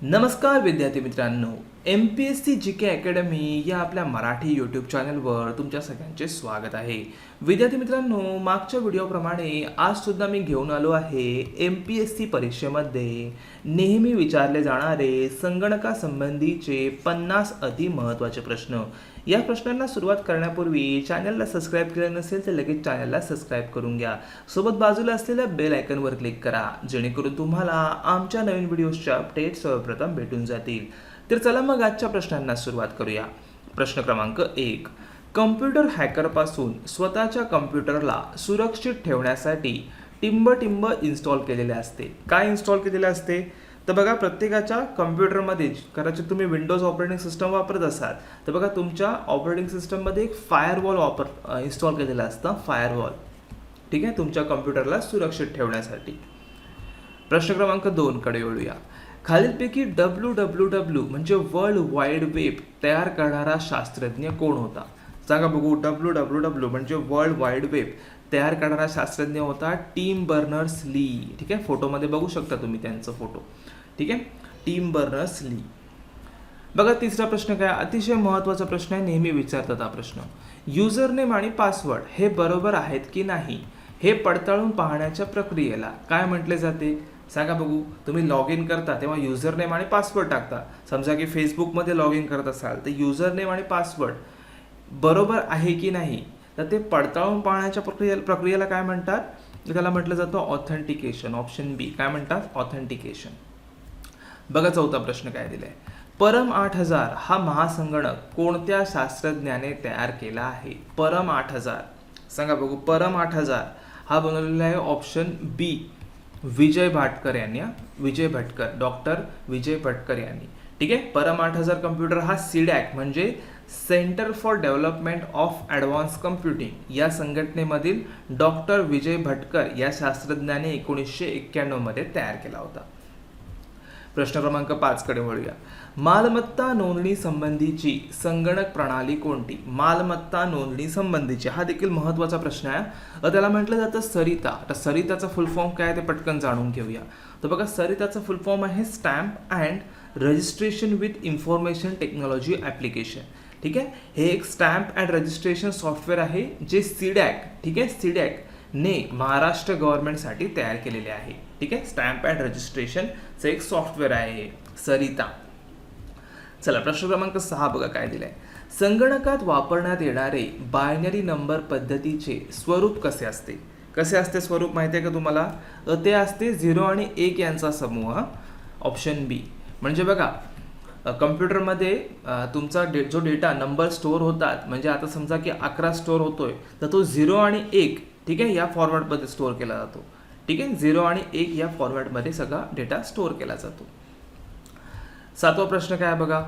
नमस्कार विद्यार्थी मित्रांनो, MPSC GK अकॅडमी या आपल्या मराठी यूट्यूब चॅनलवर तुमच्या सगळ्यांचे स्वागत आहे. विद्यार्थी मित्रांनो, मागच्या व्हिडिओप्रमाणे आज सुद्धा मी घेऊन आलो आहे MPSC परीक्षेमध्ये नेहमी विचारले जाणारे संगणकासंबंधीचे 50 अति महत्त्वाचे प्रश्न. या प्रश्नांना सुरुवात करण्यापूर्वी चॅनलला सबस्क्राईब केलं नसेल तर लगेच चॅनलला सबस्क्राईब करून घ्या. सोबत बाजूला असलेल्या बेल आयकॉनवर क्लिक करा, जेणेकरून तुम्हाला आमच्या नवीन व्हिडिओजच्या अपडेट सर्वप्रथम भेटून जातील. तर चला मग आजच्या प्रश्नांना सुरुवात करूया. प्रश्न क्रमांक 1. कम्प्युटर हॅकरपासून स्वतःच्या कम्प्युटरला सुरक्षित ठेवण्यासाठी टिंब इन्स्टॉल केलेले असते. काय इन्स्टॉल केलेले असते? तर बघा, प्रत्येकाच्या कम्प्युटरमध्ये कदाचित तुम्ही विंडोज ऑपरेटिंग सिस्टम वापरत असाल तर बघा, तुमच्या ऑपरेटिंग सिस्टममध्ये एक फायरवॉल इन्स्टॉल केलेलं असतं. फायरवॉल, ठीक आहे, तुमच्या कम्प्युटरला सुरक्षित ठेवण्यासाठी. प्रश्न क्रमांक 2 कडे वळूया. खालीलपैकी WWW म्हणजे वर्ल्ड वाईड वेब तयार करणारा शास्त्रज्ञ कोण होता? सांगा बघू. WWW म्हणजे वर्ल्ड वाईड वेब तयार करणारा शास्त्रज्ञ होता टिम बर्नर्स-ली. ठीक आहे, फोटोमध्ये बघू शकता तुम्ही त्यांचा फोटो. ठीक आहे, टिम बर्नर्स-ली. बघा, तिसरा प्रश्न काय? अतिशय महत्त्वाचा प्रश्न आहे, नेहमी विचारतात हा प्रश्न. युजर नेम आणि पासवर्ड हे बरोबर आहेत की नाही हे पडताळून पाहण्याच्या प्रक्रियेला काय म्हटले जाते? सांगा बघू. तुम्ही लॉग इन करता तेव्हा युजर नेम आणि पासवर्ड टाकता. समजा की फेसबुकमध्ये लॉग इन करत असाल तर युजर नेम आणि पासवर्ड बरोबर आहे की नाही तर ते पडताळून पाहण्याच्या प्रक्रियेला काय म्हणतात? त्याला म्हटलं जातं ऑथेंटिकेशन. ऑप्शन बी. काय म्हणतात? ऑथेंटिकेशन. बघा, चौथा प्रश्न काय दिलाय? परम 8000 हा महासंगणक कोणत्या शास्त्रज्ञाने तयार केला आहे? परम 8000. सांगा बघू. परम 8000 हा बनवलेला आहे ऑप्शन बी, विजय भाटकर यांनी. विजय भटकर, डॉक्टर विजय भटकर यांनी. ठीक आहे. परम 8000 कम्प्युटर हा सीडॅक म्हणजे centre for development of advance computing या संघटनेमधील डॉक्टर विजय भटकर या शास्त्रज्ञाने 1991 मध्ये तयार केला होता. प्रश्न क्रमांक 5 कडे वळूया. मालमत्ता नोंदणी संबंधीची संगणक प्रणाली कोणती? मालमत्ता नोंदणी संबंधीची हा देखील महत्त्वाचा प्रश्न आहे. त्याला म्हटलं जातं सरिता. आता सरिताचा फुल फॉर्म काय ते पटकन जाणून घेऊया. तर बघा, सरिताचा फुल फॉर्म आहे stamp and registration with information technology application. ठीक आहे, हे एक स्टॅम्प अँड रजिस्ट्रेशन सॉफ्टवेअर आहे जे सीडॅक, ठीक आहे, सीडॅक ने महाराष्ट्र गव्हर्नमेंटसाठी तयार केलेले आहे. ठीक आहे, स्टॅम्प अँड रजिस्ट्रेशनचं एक सॉफ्टवेअर आहे सरिता. चला, प्रश्न क्रमांक 6 बघा काय दिलाय? संगणकात वापरण्यात येणारे बायनरी नंबर पद्धतीचे स्वरूप कसे असते? कसे असते स्वरूप माहिती आहे का तुम्हाला? ते असते 0 आणि 1 यांचा समूह. ऑप्शन बी. म्हणजे बघा, कम्प्युटरमध्ये तुमचा जो डेटा नंबर स्टोअर होतात, म्हणजे आता समजा की 11 स्टोअर होतोय तर तो 0 आणि 1, ठीक आहे, या फॉर्मॅटमध्ये स्टोअर केला जातो. ठीक आहे, 0 आणि 1 या फॉर्मॅटमध्ये सगळा डेटा स्टोअर केला जातो. 7वा प्रश्न काय बघा?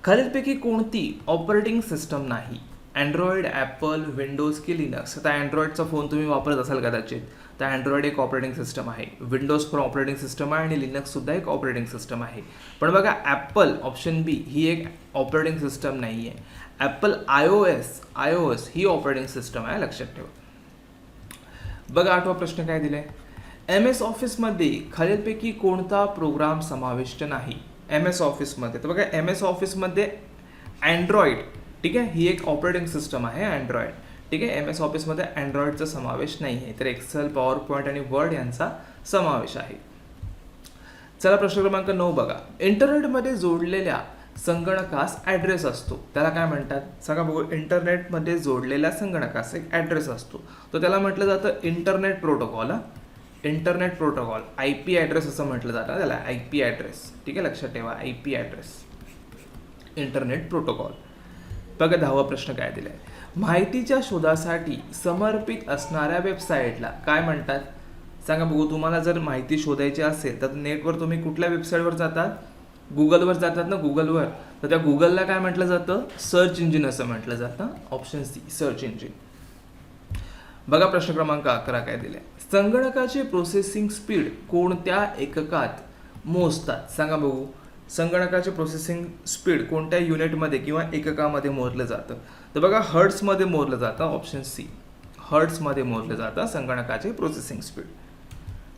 खालीलपैकी कोणती ऑपरेटिंग सिस्टम नाही? अँड्रॉइड, ॲपल, विंडोज की लिनक्स? आता अँड्रॉइडचा फोन तुम्ही वापरत असाल कदाचित, तर अँड्रॉइड एक ऑपरेटिंग सिस्टम आहे, विंडोज पण ऑपरेटिंग सिस्टम आहे आणि लिनक्ससुद्धा एक ऑपरेटिंग सिस्टम आहे. पण बघा, ॲपल ऑप्शन बी ही एक ऑपरेटिंग सिस्टम नाही आहे. ॲपल iOS ही ऑपरेटिंग सिस्टम आहे, लक्षात ठेवा. बघा, 8वा प्रश्न काय दिलाय? MS ऑफिसमध्ये खालीलपैकी कोणता प्रोग्राम समाविष्ट नाही? MS ऑफिसमध्ये, तर बघा, MS ऑफिसमध्ये अँड्रॉइड, ठीक आहे, ही एक ऑपरेटिंग सिस्टम आहे अँड्रॉइड. ठीक आहे, MS ऑफिसमध्ये अँड्रॉइडचा समावेश नाही आहे, तर एक्सेल, पॉवर पॉईंट आणि वर्ड यांचा समावेश आहे. चला, प्रश्न क्रमांक 9 बघा. इंटरनेटमध्ये जोडलेल्या संगणकास ॲड्रेस असतो, त्याला काय म्हणतात? सांगा बघू. इंटरनेटमध्ये जोडलेल्या संगणकास एक ॲड्रेस असतो, तर त्याला म्हटलं जातं internet protocol. Internet protocol, IP address असं म्हटलं जातं त्याला, IP ॲड्रेस. ठीक आहे, लक्षात ठेवा, IP ॲड्रेस, इंटरनेट प्रोटोकॉल. बघा, 10वा प्रश्न काय दिलाय? माहितीच्या शोधासाठी समर्पित असणाऱ्या वेबसाईटला काय म्हणतात? सांगा बघू. तुम्हाला जर माहिती शोधायची असेल तर नेटवर तुम्ही कुठल्या वेबसाईटवर जातात? गुगलवर जातात ना, गुगलवर. तर त्या गुगलला काय म्हटलं जातं? सर्च इंजिन असं म्हटलं जातं. Option C, search engine. बघा, प्रश्न क्रमांक 11 काय दिलाय? संगणकाचे प्रोसेसिंग स्पीड कोणत्या एककात मोजतात? सांगा बघू. संगणकाचे प्रोसेसिंग स्पीड कोणत्या युनिटमध्ये किंवा एककामध्ये मोजलं जातं? तर बघा, हर्ट्समध्ये मोजलं जातं. ऑप्शन सी, हर्ट्समध्ये मोजलं जातं संगणकाचे प्रोसेसिंग स्पीड.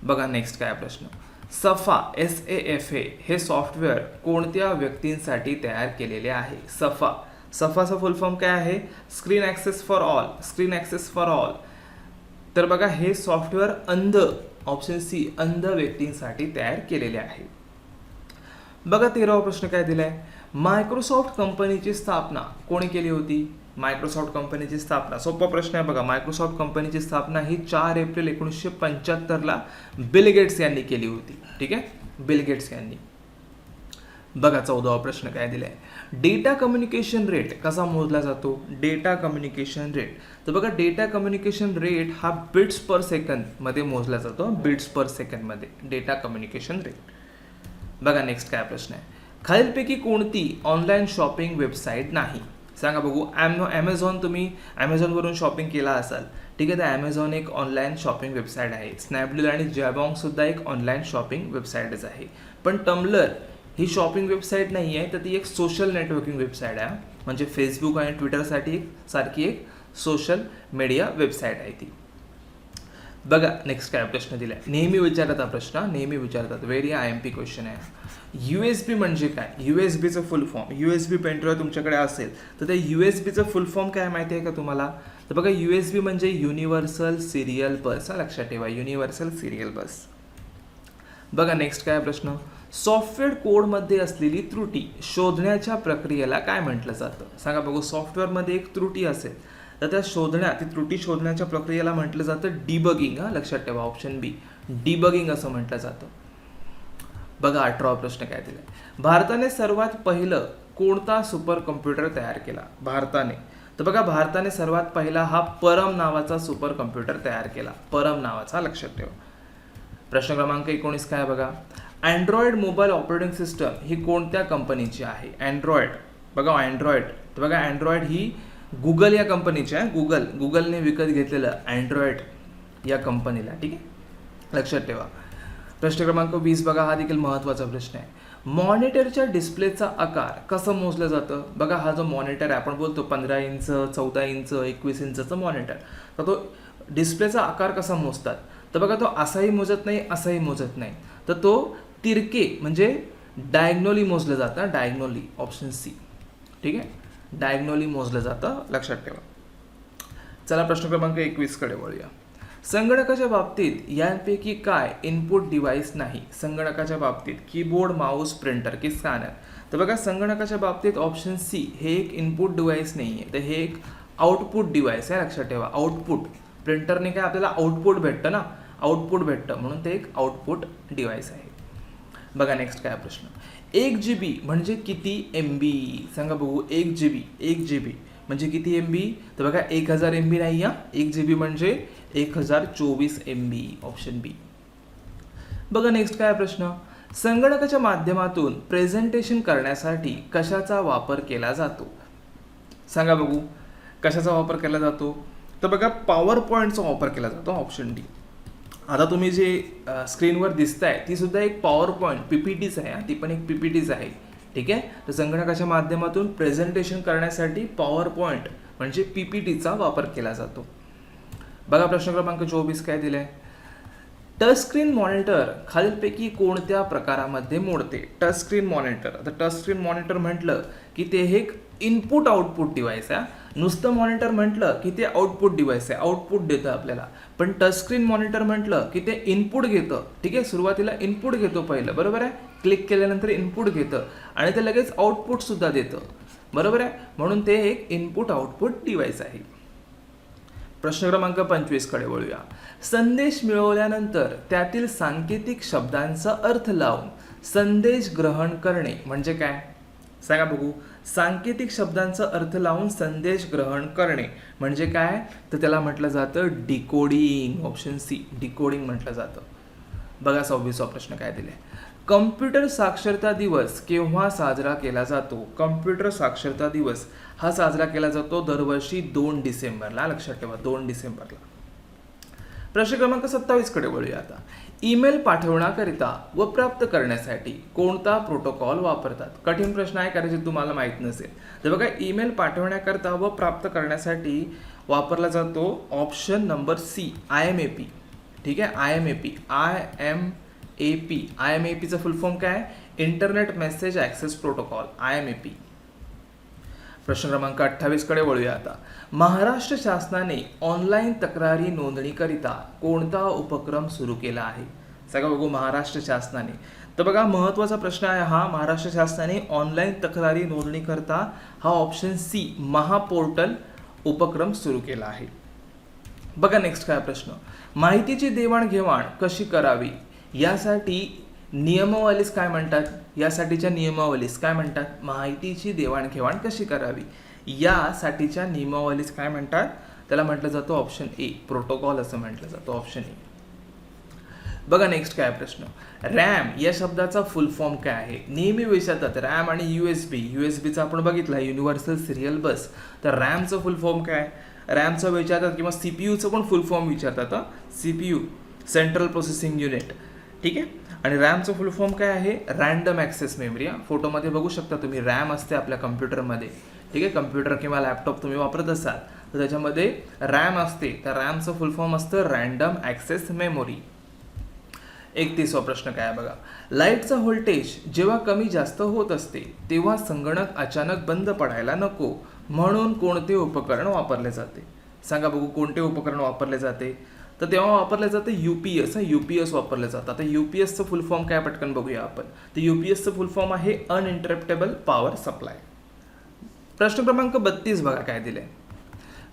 बघा, नेक्स्ट काय प्रश्न? सफा SAFA हे सॉफ्टवेअर कोणत्या व्यक्तींसाठी तयार केलेले आहे? सफाचा फुल फॉर्म काय आहे? Screen access for all. Screen access for all. तर बघा हे सॉफ्टवेअर अंध, ऑप्शन सी, अंध व्यक्तींसाठी तयार केलेले आहे. बघा 13वा प्रश्न काय दिलाय? मायक्रोसॉफ्ट कंपनीची स्थापना कोणी केली होती? मायक्रोसॉफ्ट कंपनीची स्थापना, सोपा प्रश्न आहे बघा. मायक्रोसॉफ्ट कंपनीची स्थापना ही 4 एप्रिल 1975ला बिल गेट्स यांनी केली होती. ठीक आहे, बिल गेट्स यांनी. बघा 14वा प्रश्न काय दिलाय? डेटा कम्युनिकेशन रेट कसा मोजला जातो? डेटा कम्युनिकेशन रेट, तर बघा डेटा कम्युनिकेशन रेट हा बिट्स पर सेकंद मध्ये मोजला जातो. बिट्स पर सेकंद मध्ये डेटा कम्युनिकेशन रेट. बघा नेक्स्ट काय प्रश्न आहे? खालीलपैकी कोणती ऑनलाईन शॉपिंग वेबसाईट नाही? सांगा बघू. ॲमेझॉन, तुम्ही ॲमेझॉनवरून शॉपिंग केला असाल, ठीक आहे, तर ॲमेझॉन एक ऑनलाईन शॉपिंग वेबसाईट आहे. स्नॅपडील आणि जॅबॉंग सुद्धा एक ऑनलाईन शॉपिंग वेबसाईटच आहे. पण टम्बलर ही शॉपिंग वेबसाईट नाही आहे, तर ती एक सोशल नेटवर्किंग वेबसाईट आहे. म्हणजे फेसबुक आणि ट्विटरसाठी सारखी एक सोशल मीडिया वेबसाईट आहे ती. बघा नेक्स्ट काय प्रश्न दिलाय? नेहमी विचारतात प्रश्न, नेहमी विचारतात, व्हेरी IMP क्वेश्चन आहे. USB म्हणजे काय? USBचं फुल फॉर्म. USB पेनड्राईव्ह तुमच्याकडे असेल तर त्या USBचं फुल फॉर्म काय माहिती आहे का तुम्हाला? तर बघा USB म्हणजे युनिव्हर्सल सिरियल बस. लक्षात ठेवा, युनिव्हर्सल सिरियल बस. बघा नेक्स्ट काय प्रश्न? सॉफ्टवेअर कोडमध्ये असलेली त्रुटी शोधण्याच्या प्रक्रियेला काय म्हटलं जातं? सांगा बघू. सॉफ्टवेअरमध्ये एक त्रुटी असेल तर ती त्रुटी शोधण्याच्या प्रक्रियेला म्हटलं जातं डिबगिंग. लक्षात ठेवा, ऑप्शन बी, डिबगिंग असं म्हटलं जातं. बघा 18वा प्रश्न काय दिलाय? भारताने सर्वात पहिलं कोणता सुपर कम्प्युटर तयार केला? भारताने, तर बघा भारताने सर्वात पहिला हा परम नावाचा सुपर कम्प्युटर तयार केला. परम नावाचा, लक्षात ठेवा. प्रश्न क्रमांक 19 काय बघा? अँड्रॉइड मोबाईल ऑपरेटिंग सिस्टम ही कोणत्या कंपनीची आहे? अँड्रॉइड, बघा अँड्रॉइड, तर बघा अँड्रॉइड ही गुगल या कंपनीची आहे. गुगलने विकत घेतलेलं अँड्रॉइड या कंपनीला. ठीक आहे, लक्षात ठेवा. प्रश्न क्रमांक 20 बघा, हा देखील महत्त्वाचा प्रश्न आहे. मॉनिटरच्या डिस्प्लेचा आकार कसं मोजलं जातं? बघा हा जो मॉनिटर आहे, आपण बोलतो 15 इंच, 14 इंच, 21 इंचचं मॉनिटर, तर तो डिस्प्लेचा आकार कसा मोजतात? तर बघा तो असाही मोजत नाही, असाही मोजत नाही, तर तो तिरके म्हणजे डायग्नोली मोजलं जातं. डायग्नोली, ऑप्शन सी. ठीक आहे, डायग्नोली मोजलं जातं, लक्षात ठेवा. चला प्रश्न क्रमांक 21 कडे वळूया. संगणकाच्या बाबतीत यांपैकी काय इनपुट डिव्हाइस नाही? संगणकाच्या बाबतीत कीबोर्ड, माऊस, प्रिंटर की स्कॅनर? तर बघा संगणकाच्या बाबतीत ऑप्शन सी हे एक इनपुट डिव्हाइस नाही आहे, तर हे एक आउटपुट डिव्हाइस आहे. लक्षात ठेवा, आउटपुट. प्रिंटरने काय आपल्याला आउटपुट भेटतं ना, आउटपुट भेटतं, म्हणून ते एक आउटपुट डिव्हाइस आहे. बघा नेक्स्ट काय प्रश्न? 1 GB म्हणजे किती MB? सांगा बघू. 1 GB म्हणजे किती MB? तर बघा 1000 MB नाही या. 1 GB म्हणजे 1024 MB, ऑप्शन बी. बघा नेक्स्ट काय प्रश्न? संगणकाच्या माध्यमातून प्रेझेंटेशन करण्यासाठी कशाचा वापर केला जातो? सांगा बघू, कशाचा वापर केला जातो? तर बघा पॉवर पॉईंटचा वापर केला जातो, ऑप्शन डी. आता तुम्ही जे स्क्रीनवर दिसताय ती सुद्धा एक पॉवर पॉईंट PPTच आहे. ती पण एक PPTच आहे. ठीक आहे, तर संगणकाच्या माध्यमातून प्रेझेंटेशन करण्यासाठी पॉवर पॉईंट म्हणजे PPTचा वापर केला जातो. बघा प्रश्न क्रमांक 24 काय दिलाय? टच स्क्रीन मॉनिटर खालीलपैकी कोणत्या प्रकारामध्ये मोडते? टच स्क्रीन मॉनिटर, तर टच स्क्रीन मॉनिटर म्हटलं की ते एक इनपुट आउटपुट डिव्हाइस आहे. नुसतं मॉनिटर म्हटलं की ते आउटपुट डिव्हाइस आहे, आउटपुट देतं आपल्याला. पण टच स्क्रीन मॉनिटर म्हटलं की ते इनपुट घेतं. ठीक आहे, सुरुवातीला इनपुट घेतो पहिलं, बरोबर आहे. क्लिक केल्यानंतर इनपुट घेतं आणि ते लगेच आउटपुट सुद्धा देतं, बरोबर आहे. म्हणून ते एक इनपुट आउटपुट डिव्हाइस आहे. प्रश्न क्रमांक 25 कडे वळूया. संदेश मिळवल्यानंतर त्यातील सांकेतिक शब्दांचा अर्थ लावून संदेश ग्रहण करणे म्हणजे काय? सांगा बघू. सांकेतिक शब्दांचा अर्थ लावून संदेश ग्रहण करणे म्हणजे काय? तर त्याला म्हटलं जातं डिकोडिंग, ऑप्शन सी, डिकोडिंग म्हटलं जातं. बघा 26वा प्रश्न काय दिलाय? कम्प्युटर साक्षरता दिवस केव्हा साजरा केला जातो? कम्प्युटर साक्षरता दिवस हा साजरा केला जातो दरवर्षी 2 डिसेंबरला. लक्षात ठेवा, 2 डिसेंबरला. प्रश्न क्रमांक 27 कडे वळूया आता. ईमेल पाठवण्याकरिता व प्राप्त करण्यासाठी कोणता प्रोटोकॉल वापरतात? कठीण प्रश्न आहे, कारण जे तुम्हाला माहीत नसेल. तर बघा ईमेल पाठवण्याकरता व प्राप्त करण्यासाठी वापरला जातो ऑप्शन नंबर सी, IMAP. ठीक आहे, IMAP, IMAP. IMAPचं फुल फॉर्म काय? Internet message access protocol, IMAP. प्रश्न क्रमांक 28 कडे वळूया आता. महाराष्ट्र शासनाने ऑनलाईन तक्रारी नोंदणीकरिता कोणता उपक्रम सुरू केला आहे? सगळं बघू. महाराष्ट्र शासनाने, तर बघा महत्त्वाचा प्रश्न आहे हा. महाराष्ट्र शासनाने ऑनलाईन तक्रारी नोंदणीकरता हा ऑप्शन सी महापोर्टल उपक्रम सुरू केला आहे. बघा नेक्स्ट काय प्रश्न. माहितीची देवाणघेवाण कशी करावी यासाठी नियमावलीस काय म्हणतात? यासाठीच्या नियमावलीस काय म्हणतात? माहितीची देवाणघेवाण कशी करावी यासाठीच्या नियमावलीस काय म्हणतात? त्याला म्हटलं जातं ऑप्शन ए प्रोटोकॉल असं म्हटलं जातं, ऑप्शन ए. बघा नेक्स्ट काय प्रश्न. रॅम या शब्दाचा फुल फॉर्म काय आहे? नेहमी विचारतात रॅम आणि यूएसबीचा आपण बघितला युनिव्हर्सल सिरियल बस. तर रॅमचं फुल फॉर्म काय? रॅमचं विचारतात किंवा सीपीयूचं पण फुल फॉर्म विचारतात. सीपीयू सेंट्रल प्रोसेसिंग युनिट, ठीक आहे. आणि रॅमचं फुल फॉर्म काय आहे? Random access memory. फोटोमध्ये बघू शकता तुम्ही, रॅम असते आपल्या कम्प्युटरमध्ये, ठीक आहे. कम्प्युटर किंवा लॅपटॉप तुम्ही वापरत असाल तर त्याच्यामध्ये रॅम असते. तर रॅमचं फुल फॉर्म असतं रँडम ॲक्सेस मेमोरी. 31वा प्रश्न काय बघा. लाईटचा व्होल्टेज जेव्हा कमी जास्त होत असते तेव्हा संगणक अचानक बंद पडायला नको म्हणून कोणते उपकरण वापरले जाते? सांगा बघू, कोणते उपकरण वापरले जाते? तर तेव्हा वापरलं जातं UPS. UPS वापरलं जातं. आता UPSचं फुल फॉर्म काय पटकन बघूया आपण. तर UPSचं फुल फॉर्म आहे अनइंटरप्टेबल पॉवर सप्लाय. प्रश्न क्रमांक 32 बघा काय दिलंय.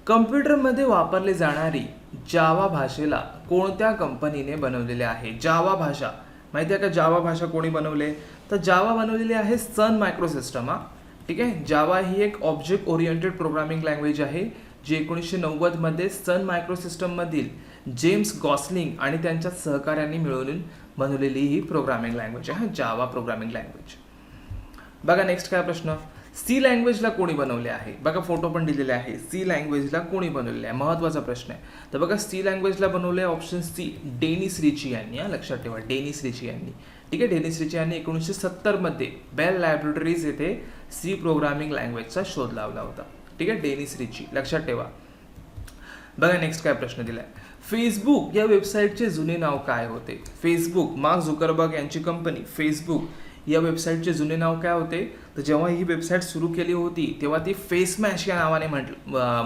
कम्प्युटरमध्ये वापरली जाणारी जावा भाषेला कोणत्या कंपनीने बनवलेले आहे? जावा भाषा माहिती आहे का? जावा भाषा कोणी बनवले? तर जावा बनवलेली आहे सन मायक्रोसिस्टम. ठीक आहे. जावा ही एक ऑब्जेक्ट ओरिएंटेड प्रोग्रामिंग लँग्वेज आहे जी 1990 मध्ये सन मायक्रोसिस्टम मधील जेम्स गॉसलिंग आणि त्यांच्या सहकार्यांनी मिळवून बनवलेली ही प्रोग्रामिंग लँग्वेज आहे, जावा प्रोग्रामिंग लँग्वेज. बघा नेक्स्ट काय प्रश्न. सी लँग्वेजला कोणी बनवले आहे? बघा फोटो पण दिलेले आहे. सी लँग्वेजला कोणी बनवलेले आहे? महत्त्वाचा प्रश्न आहे. तर बघा सी लँग्वेजला बनवले ऑप्शन सी डेनिस रिची यांनी. लक्षात ठेवा डेनिस रिची यांनी, ठीक आहे. डेनिस रिची यांनी 1970 मध्ये बेल लॅबोरेटरीज येथे सी प्रोग्रामिंग लँग्वेजचा शोध लावला होता, ठीक आहे. डेनिस रिची, लक्षात ठेवा. बघा नेक्स्ट काय प्रश्न दिलाय. फेसबुक या वेबसाईटचे जुने नाव काय होते? फेसबुक, मार्क झुकरबर्ग यांची कंपनी फेसबुक या वेबसाईटचे जुने नाव काय होते? तर जेव्हा ही वेबसाईट सुरू केली होती तेव्हा ती फेसमॅश या नावाने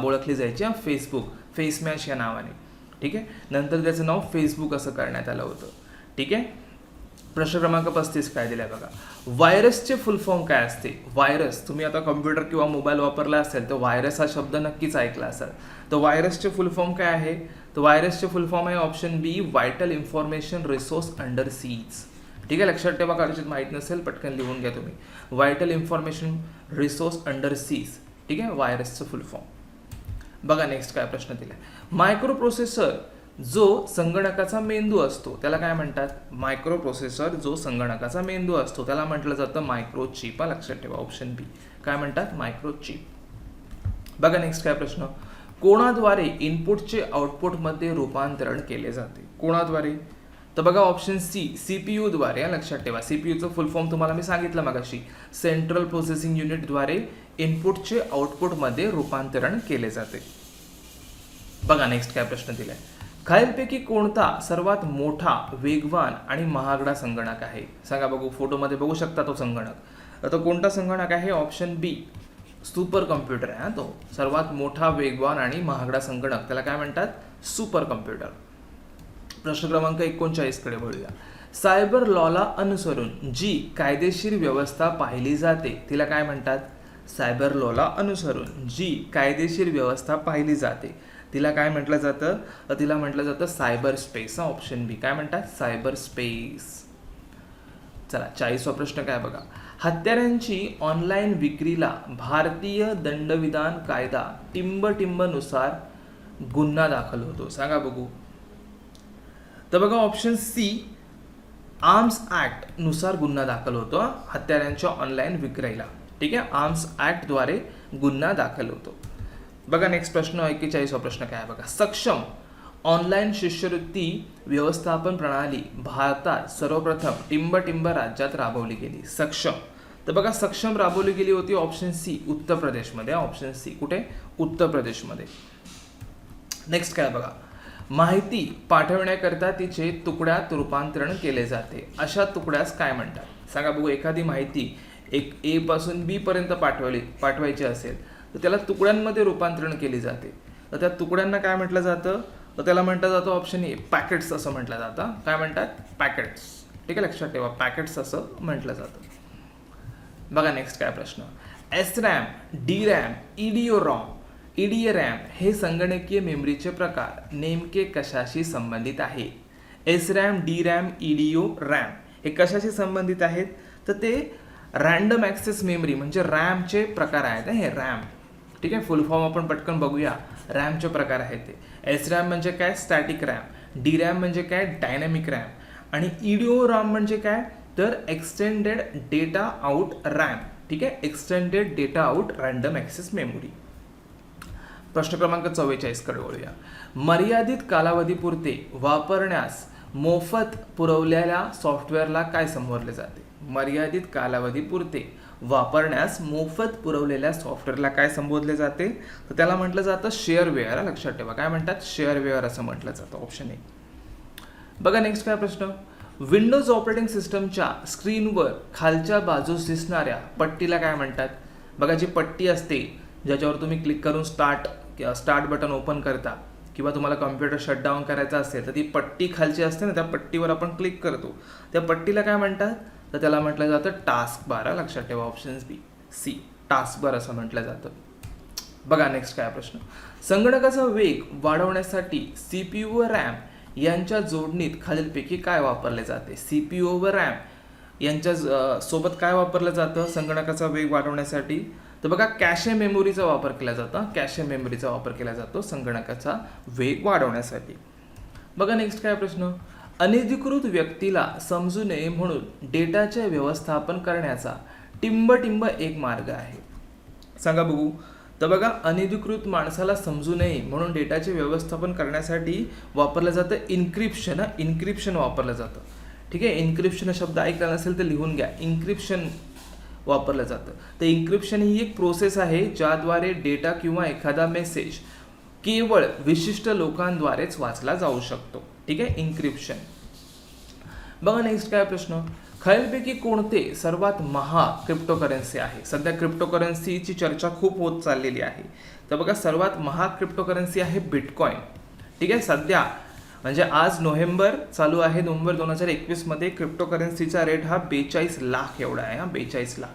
ओळखली जायची. फेसबुक फेसमॅश या नावाने, ठीक आहे. नंतर त्याचं नाव फेसबुक असं करण्यात आलं होतं, ठीक आहे. प्रश्न क्रमांक 35 काय दिलाय बघा. व्हायरसचे फुल फॉर्म काय असते? व्हायरस तुम्ही आता कम्प्युटर किंवा मोबाईल वापरला असेल तर व्हायरस हा शब्द नक्कीच ऐकला असेल. तर व्हायरसचे फुल फॉर्म काय आहे? तर व्हायरसचे फुल फॉर्म आहे option B vital information resource under siege, ठीक आहे. लक्षात ठेवा, कदाचित माहीत नसेल पटकन लिहून घ्या तुम्ही. Vital information resource under siege, ठीक आहे. व्हायरसचं फुल फॉर्म. बघा नेक्स्ट काय प्रश्न दिलाय. मायक्रो प्रोसेसर जो संगणकाचा मेंदू असतो त्याला काय म्हणतात? मायक्रो प्रोसेसर जो संगणकाचा मेंदू असतो त्याला म्हटलं जातं मायक्रोचिप. लक्षात ठेवा ऑप्शन बी काय म्हणतात? मायक्रोचिप. बघा नेक्स्ट काय प्रश्न. कोणाद्वारे इनपुटचे आउटपुटमध्ये रूपांतरण केले जाते? कोणाद्वारे? तर बघा ऑप्शन सी CPU द्वारे. लक्षात ठेवा CPUचं फुल फॉर्म तुम्हाला मी सांगितलं मगाशी. सेंट्रल प्रोसेसिंग युनिटद्वारे इनपुटचे आउटपुटमध्ये रूपांतरण केले जाते. बघा नेक्स्ट काय प्रश्न दिलाय. खालीलपैकी कोणता सर्वात मोठा, वेगवान आणि महागडा संगणक आहे? सांगा बघू. फोटोमध्ये बघू शकता तो संगणक. तो कोणता संगणक आहे? ऑप्शन बी सुपर कम्प्युटर आहे. तो सर्वात मोठा, वेगवान आणि महागडा संगणक त्याला काय म्हणतात? Super computer. प्रश्न क्रमांक 39 कडे वळूया. सायबर लॉला अनुसरून जी कायदेशीर व्यवस्था पाहिली जाते तिला काय म्हणतात? सायबर लॉला अनुसरून जी कायदेशीर व्यवस्था पाहिली जाते तिला काय म्हटलं जातं? तिला म्हटलं जातं सायबर स्पेस. ऑप्शन बी काय म्हणतात? Cyber space. चला 40वा प्रश्न काय बघा. हत्यारांची ऑनलाईन विक्रीला भारतीय दंडविधान कायदा टिंबटिंबनुसार गुन्हा दाखल होतो. सांगा बघू. तर बघा ऑप्शन सी आर्म्स ॲक्ट नुसार गुन्हा दाखल होतो हत्यारांच्या ऑनलाईन विक्रीला, ठीक आहे. आर्म्स ॲक्टद्वारे गुन्हा दाखल होतो. बघा नेक्स्ट प्रश्न 41वा प्रश्न काय बघा. सक्षम ऑनलाईन शिष्यवृत्ती व्यवस्थापन प्रणाली भारतात सर्वप्रथम टिंबटिंब राज्यात राबवली गेली. सक्षम. तर बघा सक्षम राबवली गेली होती ऑप्शन सी उत्तर प्रदेशमध्ये. ऑप्शन सी कुठे? उत्तर प्रदेशमध्ये. नेक्स्ट काय बघा. माहिती पाठवण्याकरता तिचे तुकड्यात रूपांतरण केले जाते, अशा तुकड्यास काय म्हणतात? सांगा बघू. एखादी माहिती एक ए पासून बी पर्यंत पाठवायची असेल तर त्याला तुकड्यांमध्ये रूपांतरण केली जाते, तर त्या तुकड्यांना काय म्हटलं जातं? तर त्याला म्हटलं जातं ऑप्शन ए पॅकेट्स असं म्हटलं जातं. काय म्हणतात? पॅकेट्स. ठीक आहे, लक्षात ठेवा, पॅकेट्स असं म्हटलं जातं. बघा नेक्स्ट काय प्रश्न. SRAM, DRAM, EDRAM हे संगणकीय मेमरीचे प्रकार नेमके कशाशी संबंधित आहे? SRAM, DRAM, EDRAM हे कशाशी संबंधित आहेत? तर ते रँडम ॲक्सेस मेमरी म्हणजे रॅमचे प्रकार आहेत. हे रॅम. ठीक आहे, फुल फॉर्म आपण पटकन बघूया. रॅमचे प्रकार आहेत ते. SRAM म्हणजे काय? Static RAM. DRAM म्हणजे काय? Dynamic RAM. आणि EDRAM म्हणजे काय? तर एक्सटेंडेड डेटा आउट रॅम. ठीक आहे, extended data out random access memory. प्रश्न क्रमांक 44 कडे वळूया. मर्यादित कालावधीपुरते वापरण्यास मोफत पुरवलेल्या सॉफ्टवेअरला काय संबोधले जाते? मर्यादित कालावधीपुरते वापरण्यास मोफत पुरवलेल्या सॉफ्टवेअरला काय संबोधले जाते? तर त्याला म्हटलं जातं शेअरवेअर. लक्षात ठेवा, काय म्हणतात? शेअरवेअर असं म्हटलं जातं. Option A. बघा नेक्स्ट काय प्रश्न. विंडोज ऑपरेटिंग सिस्टमच्या स्क्रीनवर खालच्या बाजूस दिसणाऱ्या पट्टीला काय म्हणतात? बघा, जी पट्टी असते ज्याच्यावर तुम्ही क्लिक करून स्टार्ट बटन ओपन करता किंवा तुम्हाला कॉम्प्युटर शटडाऊन करायचा असेल तर ती पट्टी खालची असते ना, त्या पट्टीवर आपण क्लिक करतो. त्या पट्टीला काय म्हणतात? तर त्याला म्हटलं जातं टास्क बार. लक्षात ठेवा, option B C taskbar असं म्हटलं जातं. बघा नेक्स्ट काय प्रश्न. संगणकाचा वेग वाढवण्यासाठी CPU व रॅम यांच्या जोडणीत खालीलपैकी काय वापरले जाते? CPU व रॅम यांच्या सोबत काय वापरलं जातं संगणकाचा वेग वाढवण्यासाठी? तर बघा, कॅशे मेमोरीचा वापर केला जातो. कॅशे मेमोरीचा वापर केला जातो संगणकाचा वेग वाढवण्यासाठी. बघा नेक्स्ट काय प्रश्न. अनधिकृत व्यक्तीला समजू नये म्हणून डेटाचे व्यवस्थापन करण्याचा टिंबटिंब एक मार्ग आहे. सांगा बघू. तर बघा, अनधिकृत माणसाला समजू नये म्हणून डेटाचे व्यवस्थापन करण्यासाठी वापरलं जातं इन्क्रिप्शन. इन्क्रिप्शन वापरलं जातं. ठीक आहे, इन्क्रिप्शन शब्द ऐकला नसेल तर लिहून घ्या. इन्क्रिप्शन वापरलं जातं. तर इन्क्रिप्शन ही एक प्रोसेस आहे ज्याद्वारे डेटा किंवा एखादा मेसेज केवळ विशिष्ट लोकांद्वारेच वाचला जाऊ शकतो. ठीक आहे, इन्क्रिप्शन. बघा नेक्स्ट काय प्रश्न. खालीलपैकी कोणते सर्वात महाग क्रिप्टोकरन्सी आहे? सध्या क्रिप्टोकरन्सीची चर्चा खूप होत चाललेली आहे. तर बघा, सर्वात महाग क्रिप्टोकरन्सी आहे बिटकॉइन. ठीक आहे, सध्या म्हणजे आज नोव्हेंबर चालू आहे. नोव्हेंबर 2021 मध्ये क्रिप्टोकरन्सीचा रेट हा 42 लाख एवढा आहे. 42 लाख.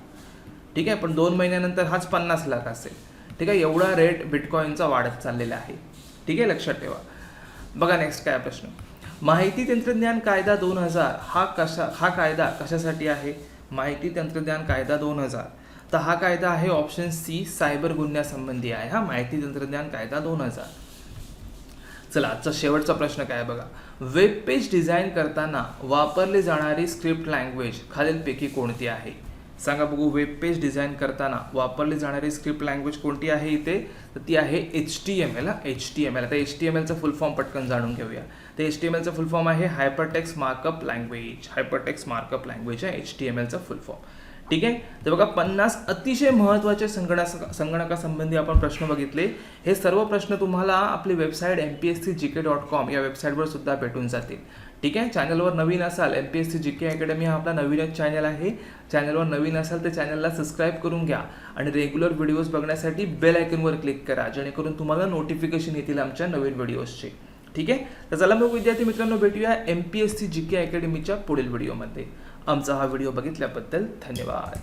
ठीक आहे, पण 2 महिन्यानंतर हाच 50 लाख असेल. ठीक आहे, एवढा रेट बिटकॉइनचा वाढत चाललेला आहे. ठीक आहे, लक्षात ठेवा. बघा नेक्स्ट काय प्रश्न. माहिती तंत्रज्ञान कायदा 2000 हा कायदा कशासाठी आहे? माहिती तंत्रज्ञान कायदा 2000. तर हा कायदा आहे ऑप्शन सी सायबर गुन्ह्यासंबंधी आहे. हा माहिती तंत्रज्ञान कायदा 2000. चला, आजचा शेवटचा प्रश्न काय बघा. वेब पेज डिझाईन करताना वापरली जाणारी स्क्रिप्ट लँग्वेज खालीलपैकी कोणती आहे? सांगा बघू. वेब पेज डिझाईन करताना वापरली जाणारी स्क्रिप्ट लँग्वेज कोणती आहे इथे? तर ती आहे HTML. HTML. आता HTMLचा फुल फॉर्म पटकन जाणून घेऊया. तर HTMLचा फुल फॉर्म आहे hypertext markup language. Hypertext markup language आहे HTMLचा फुल फॉर्म. ठीक आहे, तर बघा 50 अतिशय महत्त्वाचे संगणकासंबंधी आपण प्रश्न बघितले. हे सर्व प्रश्न तुम्हाला आपली वेबसाईट mpscgk.com या वेबसाईटवर सुद्धा भेटून जातील. ठीक आहे, चॅनलवर नवीन असाल, MPSC GK अकॅडमी हा आपला नवीनच चॅनल आहे. चॅनलवर नवीन असाल तर चॅनलला सबस्क्राईब करून घ्या आणि रेग्युलर व्हिडिओज बघण्यासाठी बेल आयकॉनवर क्लिक करा, जेणेकरून तुम्हाला नोटिफिकेशन येतील आमच्या नवीन व्हिडिओजचे. ठीक आहे, तर चला मग विद्यार्थी मित्रांनो, भेटूया MPSC GK अकॅडमीच्या पुढील व्हिडिओमध्ये. आमचा हा व्हिडिओ बघितल्याबद्दल धन्यवाद.